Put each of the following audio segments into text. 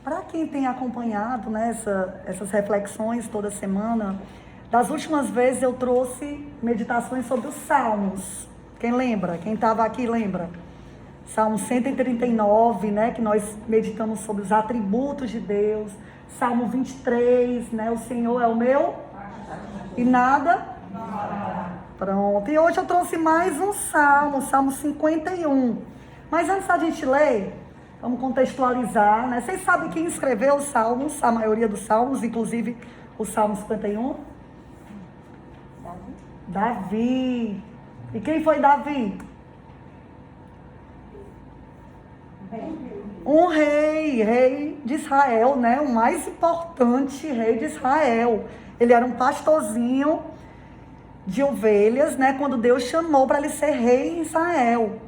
Para quem tem acompanhado, né, essas reflexões toda semana, das últimas vezes eu trouxe meditações sobre os Salmos. Quem lembra? Quem estava aqui lembra? Salmo 139, né, que nós meditamos sobre os atributos de Deus. Salmo 23, né, o Senhor é o meu e nada. Pronto. E hoje eu trouxe mais um salmo, Salmo 51. Mas antes da gente ler, vamos contextualizar, né? Vocês sabem quem escreveu os salmos, a maioria dos salmos, inclusive o Salmo 51? Davi. E quem foi Davi? Um rei de Israel, né? O mais importante rei de Israel. Ele era um pastorzinho de ovelhas, né? Quando Deus chamou para ele ser rei em Israel.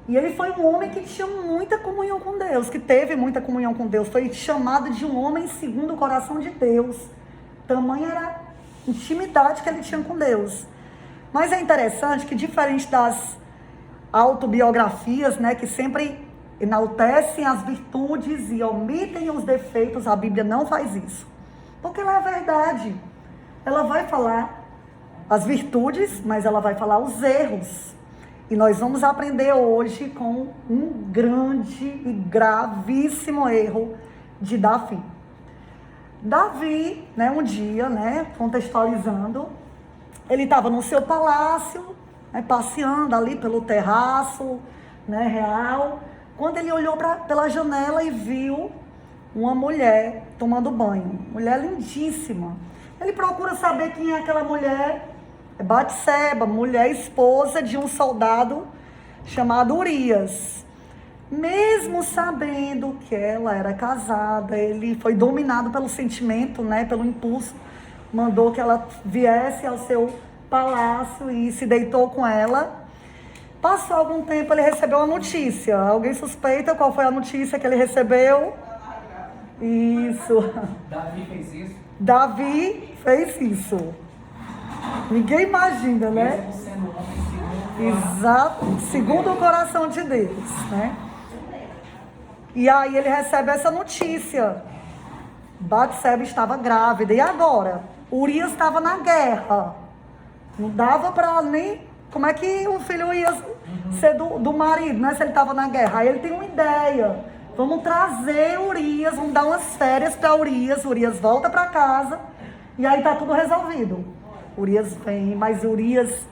E ele foi um homem que tinha muita comunhão com Deus, que teve muita comunhão com Deus. Foi chamado de um homem segundo o coração de Deus. Tamanha era a intimidade que ele tinha com Deus. Mas é interessante que, diferente das autobiografias, né, que sempre enaltecem as virtudes e omitem os defeitos, a Bíblia não faz isso. Porque ela é a verdade. Ela vai falar as virtudes, mas ela vai falar os erros. E nós vamos aprender hoje com um grande e gravíssimo erro de Davi. Davi, né, um dia, né, contextualizando, ele estava no seu palácio, né, passeando ali pelo terraço, né, real, quando ele olhou pela janela e viu uma mulher tomando banho, mulher lindíssima. Ele procura saber quem é aquela mulher. É Batseba, mulher esposa de um soldado chamado Urias. Mesmo sabendo que ela era casada, ele foi dominado pelo sentimento, né, pelo impulso, mandou que ela viesse ao seu palácio e se deitou com ela. Passou algum tempo, ele recebeu uma notícia. Alguém suspeita qual foi a notícia que ele recebeu? Isso. Davi fez isso? Davi fez isso. Ninguém imagina, né? Mesmo sendo homem, Exato, segundo o coração de Deus, né? E aí ele recebe essa notícia. Batseba estava grávida. E agora? Urias estava na guerra. Não dava para nem... Como é que o filho ia ser do marido, né? Se ele estava na guerra. Aí ele tem uma ideia. Vamos trazer Urias, vamos dar umas férias para Urias. Urias volta para casa. E aí tá tudo resolvido. Urias vem, mas Urias,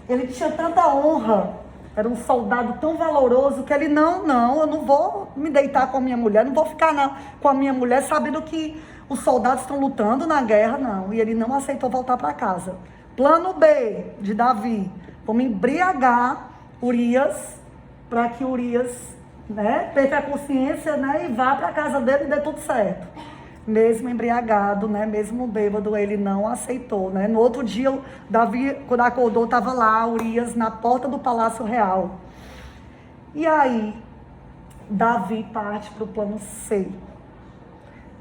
ele tinha tanta honra, era um soldado tão valoroso que ele, não, eu não vou me deitar com a minha mulher, não vou ficar com a minha mulher sabendo que os soldados estão lutando na guerra, não. E ele não aceitou voltar para casa. Plano B de Davi, vamos embriagar Urias, para que Urias, né, perca a consciência, né, e vá para a casa dele e dê tudo certo. Mesmo embriagado, né, mesmo bêbado, ele não aceitou, né. No outro dia, Davi, quando acordou, estava lá, Urias, na porta do Palácio Real. E aí, Davi parte para o plano C.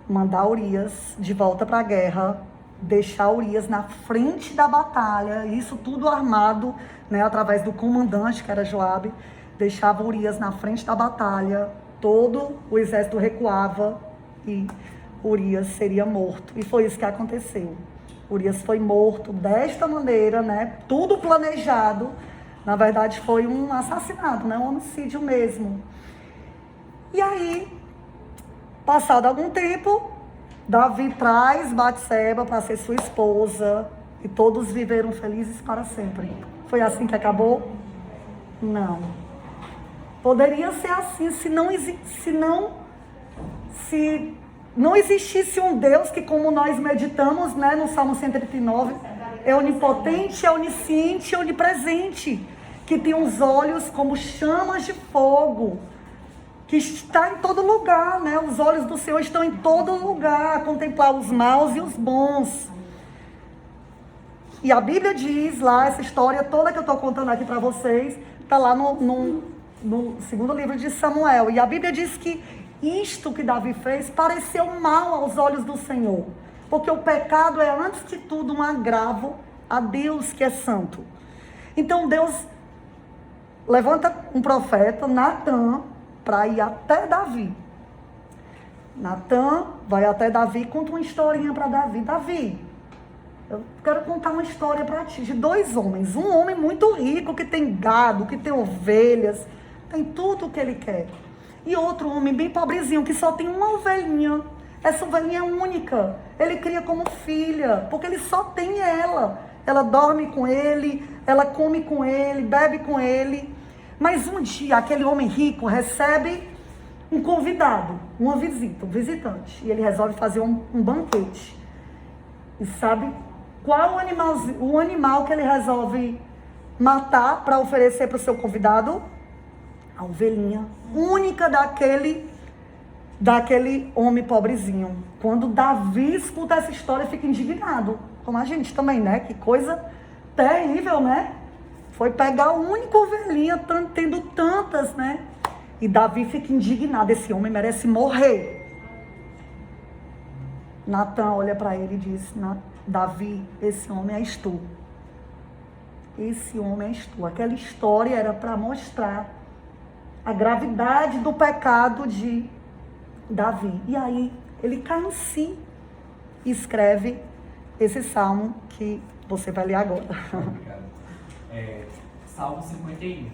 Mandar Urias de volta para a guerra, deixar Urias na frente da batalha, isso tudo armado, né, através do comandante, que era Joabe, deixava Urias na frente da batalha, todo o exército recuava e Urias seria morto. E foi isso que aconteceu. Urias foi morto desta maneira, né? Tudo planejado. Na verdade, foi um assassinato, né? Um homicídio mesmo. E aí, passado algum tempo, Davi traz Batseba para ser sua esposa. E todos viveram felizes para sempre. Foi assim que acabou? Não. Poderia ser assim se não existisse um Deus que, como nós meditamos, né, no Salmo 139, é onipotente, é onisciente, é onipresente, que tem os olhos como chamas de fogo, que está em todo lugar, né? Os olhos do Senhor estão em todo lugar, a contemplar os maus e os bons. E a Bíblia diz lá, essa história toda que eu estou contando aqui para vocês, está lá no segundo livro de Samuel. E a Bíblia diz que isto que Davi fez pareceu mal aos olhos do Senhor. Porque o pecado é, antes de tudo, um agravo a Deus, que é santo. Então Deus levanta um profeta, Natã, para ir até Davi. Natan vai até Davi e conta uma historinha para Davi. Davi, eu quero contar uma história para ti de 2 homens. Um homem muito rico, que tem gado, que tem ovelhas, tem tudo o que ele quer. E outro homem bem pobrezinho, que só tem uma ovelhinha. Essa ovelhinha é única. Ele cria como filha, porque ele só tem ela. Ela dorme com ele, ela come com ele, bebe com ele. Mas um dia, aquele homem rico recebe um convidado, uma visita, um visitante. E ele resolve fazer um banquete. E sabe qual o animal que ele resolve matar para oferecer para o seu convidado? A ovelhinha única daquele homem pobrezinho. Quando Davi escuta essa história, fica indignado. Como a gente também, né? Que coisa terrível, né? Foi pegar a única ovelhinha, tendo tantas, né? E Davi fica indignado. Esse homem merece morrer. Natan olha para ele e diz: Davi, esse homem és tu. Esse homem és tu. Aquela história era para mostrar a gravidade do pecado de Davi. E aí ele cai em si e escreve esse salmo que você vai ler agora. Obrigado. Salmo 51.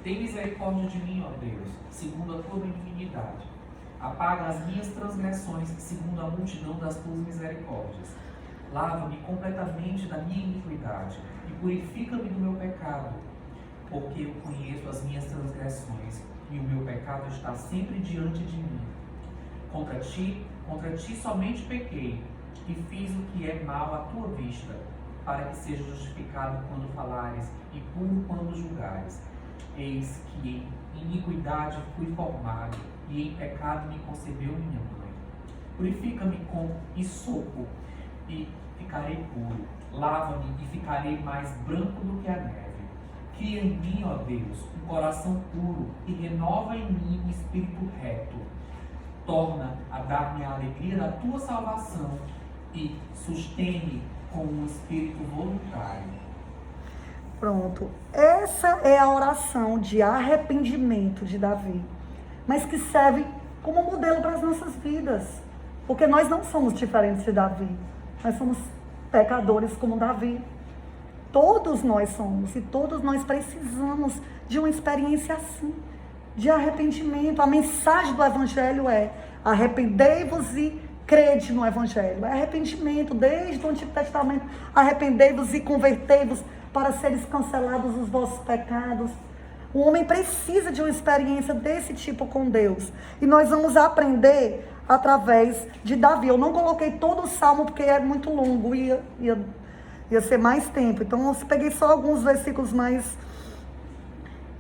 Tem misericórdia de mim, ó Deus, segundo a tua benignidade. Apaga as minhas transgressões, segundo a multidão das tuas misericórdias. Lava-me completamente da minha iniquidade e purifica-me do meu pecado, porque eu conheço as minhas transgressões e o meu pecado está sempre diante de mim. Contra ti somente pequei e fiz o que é mal à tua vista, para que seja justificado quando falares e puro quando julgares. Eis que em iniquidade fui formado e em pecado me concebeu minha mãe. Purifica-me com hisopo e ficarei puro. Lava-me e ficarei mais branco do que a neve. Cria em mim, ó Deus, um coração puro e renova em mim um espírito reto. Torna a dar-me a alegria da tua salvação e sustém-me com um espírito voluntário. Pronto. Essa é a oração de arrependimento de Davi, mas que serve como modelo para as nossas vidas. Porque nós não somos diferentes de Davi. Nós somos pecadores como Davi. Todos nós somos e todos nós precisamos de uma experiência assim, de arrependimento. A mensagem do Evangelho é: arrependei-vos e crede no Evangelho. É arrependimento desde o Antigo Testamento. Arrependei-vos e convertei-vos para seres cancelados os vossos pecados. O homem precisa de uma experiência desse tipo com Deus. E nós vamos aprender através de Davi. Eu não coloquei todo o salmo porque é muito longo, ia ser mais tempo. Então eu peguei só alguns versículos mais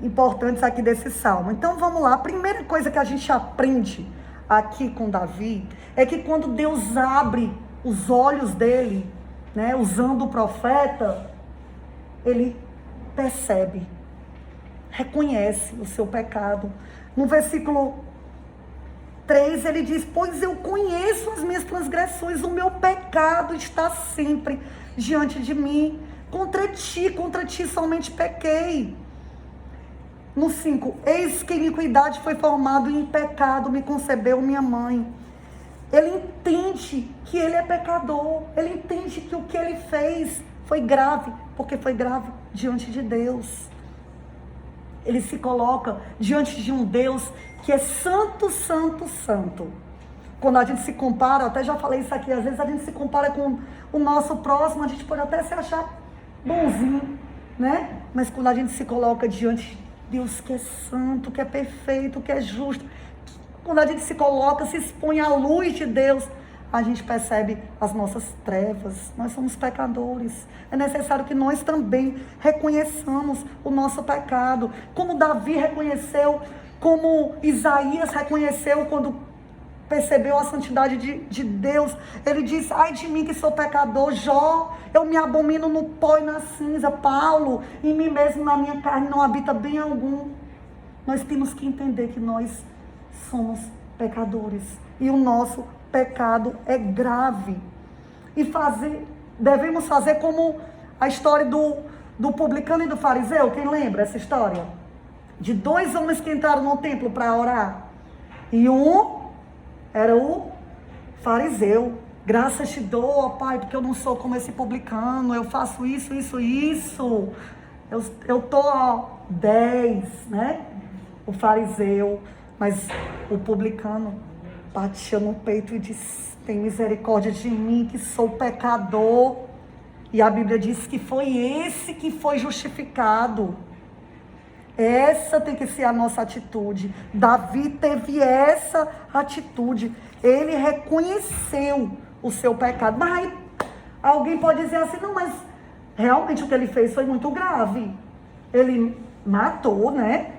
importantes aqui desse salmo. Então vamos lá. A primeira coisa que a gente aprende aqui com Davi é que quando Deus abre os olhos dele, né, usando o profeta, ele percebe, reconhece o seu pecado. No versículo 3 ele diz: pois eu conheço as minhas transgressões, o meu pecado está sempre diante de mim. Contra ti somente pequei. No 5, eis que iniquidade foi formado e em pecado me concebeu minha mãe. Ele entende que ele é pecador, ele entende que o que ele fez foi grave, porque foi grave diante de Deus. Ele se coloca diante de um Deus que é santo, santo, santo. Quando a gente se compara, até já falei isso aqui, às vezes a gente se compara com o nosso próximo, a gente pode até se achar bonzinho, né? Mas quando a gente se coloca diante de Deus que é santo, que é perfeito, que é justo, quando a gente se coloca, se expõe à luz de Deus, a gente percebe as nossas trevas. Nós somos pecadores. É necessário que nós também reconheçamos o nosso pecado. Como Davi reconheceu, como Isaías reconheceu quando percebeu a santidade de Deus. Ele diz: ai de mim que sou pecador. Jó: eu me abomino no pó e na cinza. Paulo: em mim mesmo, na minha carne, não habita bem algum. Nós temos que entender que nós somos pecadores. E o nosso pecado é grave. E devemos fazer como a história do publicano e do fariseu. Quem lembra essa história? De 2 homens que entraram no templo para orar. E um era o fariseu. Graças te dou, ó Pai, porque eu não sou como esse publicano, eu faço isso. Eu tô, ó, 10, né? O fariseu, mas o publicano batia no peito e disse: tem misericórdia de mim, que sou pecador. E a Bíblia diz que foi esse que foi justificado. Essa tem que ser a nossa atitude. Davi teve essa atitude. Ele reconheceu o seu pecado. Mas aí alguém pode dizer assim: não, mas realmente o que ele fez foi muito grave. Ele matou, né?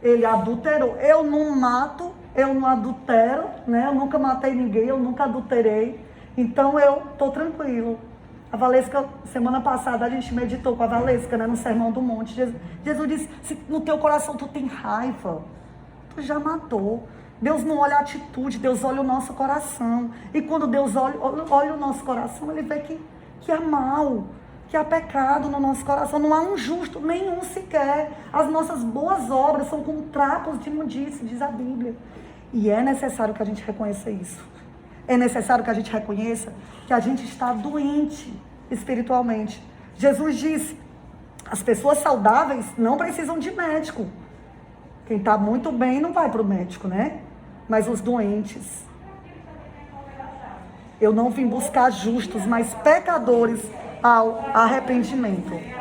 Ele adulterou. Eu não mato, eu não adultero, né? Eu nunca matei ninguém, eu nunca adulterei. Então eu tô tranquilo. A Valesca, semana passada, a gente meditou com a Valesca, né, no Sermão do Monte. Jesus disse: se no teu coração tu tem raiva, tu já matou. Deus não olha a atitude, Deus olha o nosso coração. E quando Deus olha o nosso coração, Ele vê que há mal, que há pecado no nosso coração. Não há um justo, nenhum sequer. As nossas boas obras são como trapos de imundície, diz a Bíblia. E é necessário que a gente reconheça isso. É necessário que a gente reconheça que a gente está doente espiritualmente. Jesus disse: as pessoas saudáveis não precisam de médico. Quem está muito bem não vai para o médico, né? Mas os doentes. Eu não vim buscar justos, mas pecadores ao arrependimento.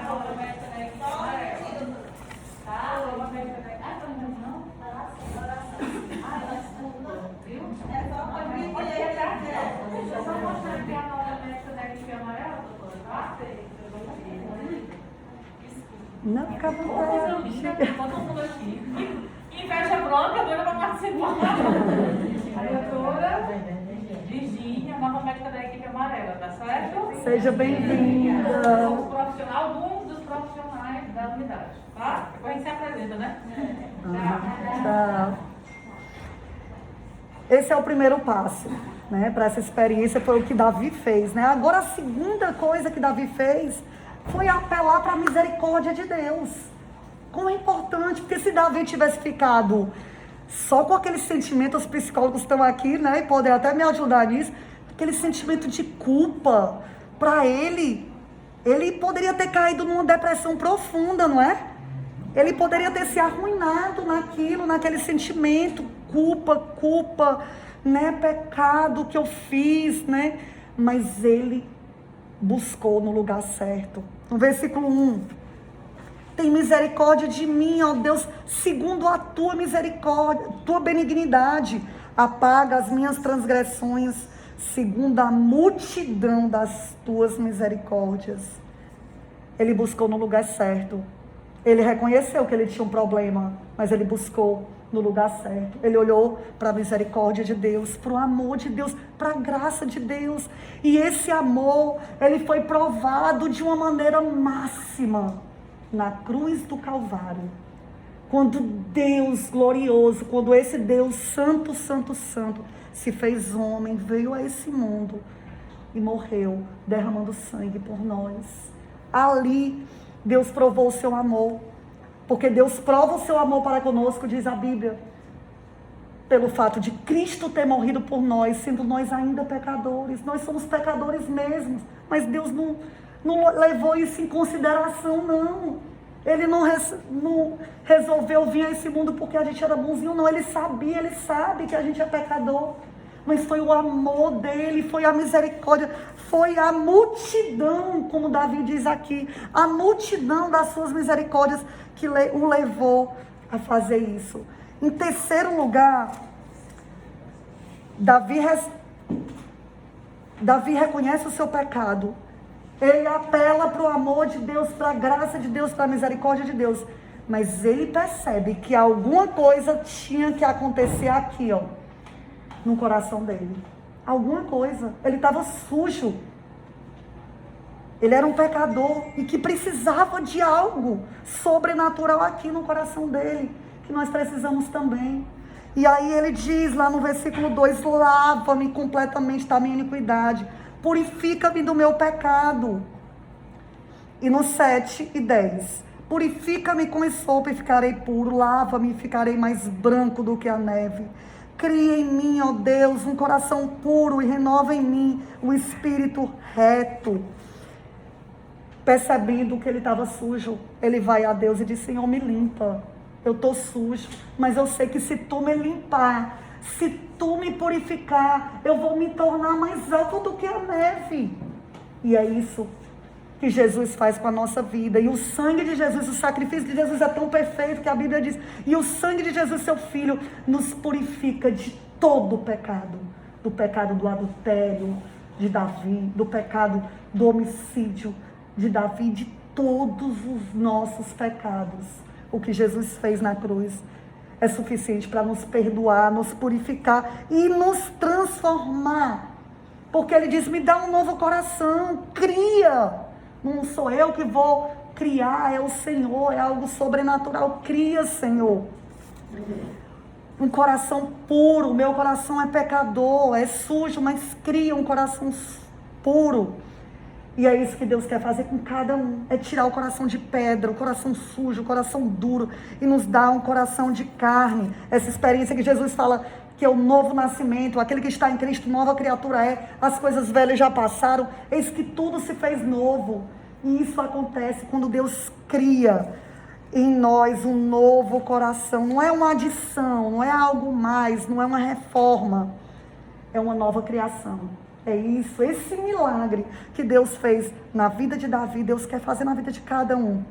Não, fica à vontade. Todo mundo aqui. Inveja bronca, doida para participar. A doutora Virgínia, nova médica da equipe amarela, tá certo? Seja bem-vinda. Somos profissional, um dos profissionais da unidade, tá? Depois a gente se apresenta, né? Tá. Esse é o primeiro passo, né? Para essa experiência, foi o que Davi fez, né? Agora, a segunda coisa que Davi fez foi apelar para a misericórdia de Deus. Como é importante, porque se Davi tivesse ficado só com aquele sentimento, os psicólogos estão aqui, né, e podem até me ajudar nisso, aquele sentimento de culpa, para ele poderia ter caído numa depressão profunda, não é? Ele poderia ter se arruinado naquele sentimento, culpa, né, pecado que eu fiz, né? Mas ele buscou no lugar certo. No versículo 1, tem misericórdia de mim, ó Deus, segundo a tua misericórdia, tua benignidade, apaga as minhas transgressões, segundo a multidão das tuas misericórdias. Ele buscou no lugar certo. Ele reconheceu que ele tinha um problema, mas ele buscou no lugar certo. Ele olhou para a misericórdia de Deus, para o amor de Deus, para a graça de Deus. E esse amor, ele foi provado de uma maneira máxima na cruz do Calvário. Quando Deus glorioso, quando esse Deus santo, santo, santo, se fez homem, veio a esse mundo e morreu, derramando sangue por nós. Ali, Deus provou o seu amor. Porque Deus prova o seu amor para conosco, diz a Bíblia, pelo fato de Cristo ter morrido por nós, sendo nós ainda pecadores. Nós somos pecadores mesmos, mas Deus não levou isso em consideração, não. Ele não resolveu vir a esse mundo porque a gente era bonzinho, não. Ele sabe que a gente é pecador. Mas foi o amor dele, foi a misericórdia, foi a multidão, como Davi diz aqui, a multidão das suas misericórdias que o levou a fazer isso. Em terceiro lugar, Davi reconhece o seu pecado. Ele apela para o amor de Deus, para a graça de Deus, para a misericórdia de Deus. Mas ele percebe que alguma coisa tinha que acontecer aqui, ó, no coração dele. Alguma coisa. Ele estava sujo. Ele era um pecador e que precisava de algo sobrenatural aqui no coração dele, que nós precisamos também. E aí ele diz lá no versículo 2, lava-me completamente da minha iniquidade, purifica-me do meu pecado. E no 7 e 10, purifica-me com esopo e ficarei puro, lava-me e ficarei mais branco do que a neve. Cria em mim, ó Deus, um coração puro e renova em mim o espírito reto. Percebendo que ele estava sujo, ele vai a Deus e diz: Senhor, me limpa. Eu estou sujo, mas eu sei que se tu me limpar, se tu me purificar, eu vou me tornar mais alto do que a neve. E é isso que Jesus faz com a nossa vida. E o sangue de Jesus, o sacrifício de Jesus é tão perfeito que a Bíblia diz: e o sangue de Jesus, seu Filho, nos purifica de todo o pecado. Do pecado do adultério de Davi, do pecado do homicídio de Davi, de todos os nossos pecados. O que Jesus fez na cruz é suficiente para nos perdoar, nos purificar e nos transformar. Porque ele diz: me dá um novo coração, cria. Não sou eu que vou criar, é o Senhor, é algo sobrenatural. Cria, Senhor. Um coração puro. Meu coração é pecador, é sujo, mas cria um coração puro. E é isso que Deus quer fazer com cada um. É tirar o coração de pedra, o coração sujo, o coração duro, e nos dar um coração de carne. Essa experiência que Jesus fala que é o novo nascimento, aquele que está em Cristo, nova criatura é. As coisas velhas já passaram, eis que tudo se fez novo. E isso acontece quando Deus cria em nós um novo coração. Não é uma adição, não é algo mais, não é uma reforma. É uma nova criação. É isso, esse milagre que Deus fez na vida de Davi, Deus quer fazer na vida de cada um.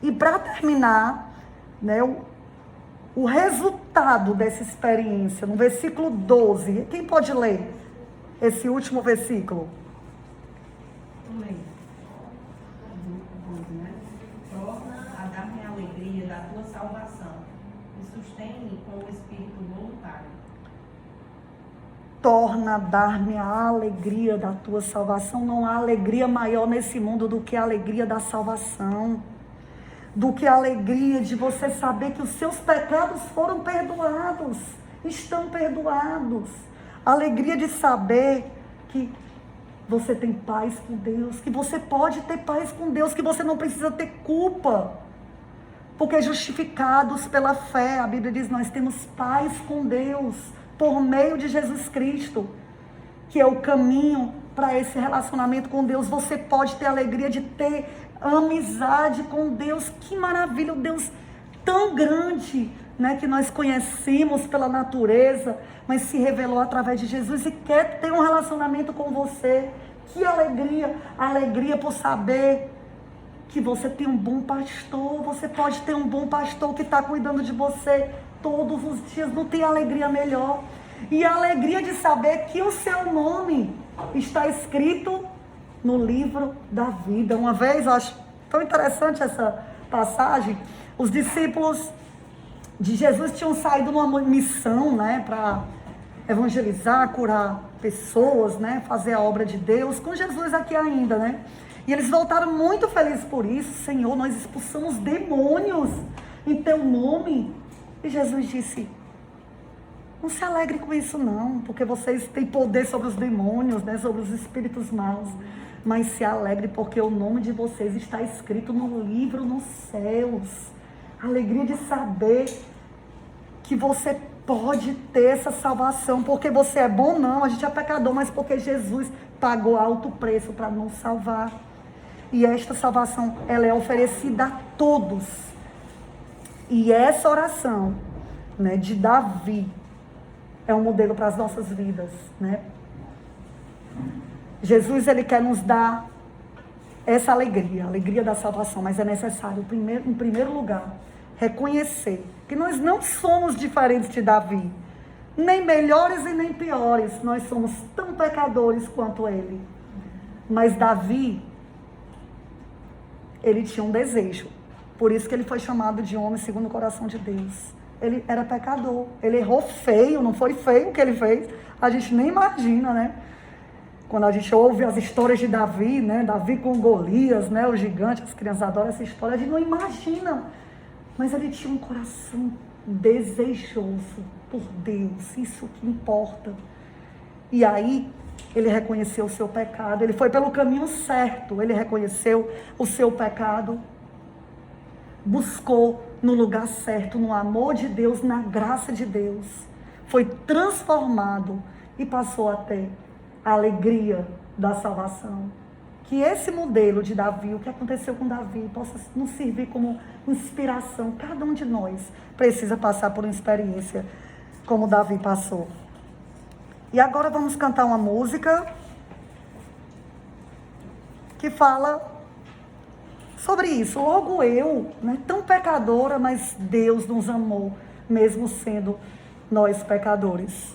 E para terminar, né, o resultado dessa experiência, no versículo 12, quem pode ler esse último versículo? Torna a dar-me a alegria da tua salvação e sustém-me com o espírito voluntário. Torna a dar-me a alegria da tua salvação. Não há alegria maior nesse mundo do que a alegria da salvação. Do que a alegria de você saber que os seus pecados foram perdoados. Estão perdoados. A alegria de saber que você tem paz com Deus. Que você pode ter paz com Deus. Que você não precisa ter culpa. Porque justificados pela fé, a Bíblia diz: nós temos paz com Deus por meio de Jesus Cristo, que é o caminho para esse relacionamento com Deus. Você pode ter a alegria de ter amizade com Deus. Que maravilha, um Deus tão grande, né, que nós conhecemos pela natureza, mas se revelou através de Jesus e quer ter um relacionamento com você. Que alegria, alegria por saber que você tem um bom pastor. Você pode ter um bom pastor que está cuidando de você todos os dias. Não tem alegria melhor. E a alegria de saber que o seu nome está escrito no livro da vida. Uma vez, eu acho tão interessante essa passagem, os discípulos de Jesus tinham saído numa missão, né, para evangelizar, curar pessoas, né, fazer a obra de Deus, com Jesus aqui ainda, né? E eles voltaram muito felizes por isso. Senhor, nós expulsamos demônios em teu nome. E Jesus disse: não se alegre com isso não, porque vocês têm poder sobre os demônios, né, sobre os espíritos maus. Mas se alegre porque o nome de vocês está escrito no livro nos céus. A alegria de saber que você pode ter essa salvação, porque você é bom não, a gente é pecador, mas porque Jesus pagou alto preço para nos salvar. E esta salvação, ela é oferecida a todos. E essa oração, né, de Davi é um modelo para as nossas vidas, né? Jesus, ele quer nos dar essa alegria, a alegria da salvação, mas é necessário, em primeiro lugar, reconhecer que nós não somos diferentes de Davi, nem melhores e nem piores. Nós somos tão pecadores quanto ele. Mas Davi, ele tinha um desejo. Por isso que ele foi chamado de homem segundo o coração de Deus. Ele era pecador. Ele errou feio, não foi feio o que ele fez. A gente nem imagina, né? Quando a gente ouve as histórias de Davi, né? Davi com Golias, né? O gigante, as crianças adoram essa história. A gente não imagina. Mas ele tinha um coração desejoso por Deus. Isso que importa. E aí, ele reconheceu o seu pecado. Ele foi pelo caminho certo. Ele reconheceu o seu pecado. Buscou no lugar certo, no amor de Deus, na graça de Deus. foi transformado e passou a ter a alegria da salvação. Que esse modelo de Davi, o que aconteceu com Davi, possa nos servir como inspiração. Cada um de nós precisa passar por uma experiência como Davi passou. E agora vamos cantar uma música que fala sobre isso. Logo eu, né, tão pecadora, mas Deus nos amou, mesmo sendo nós pecadores.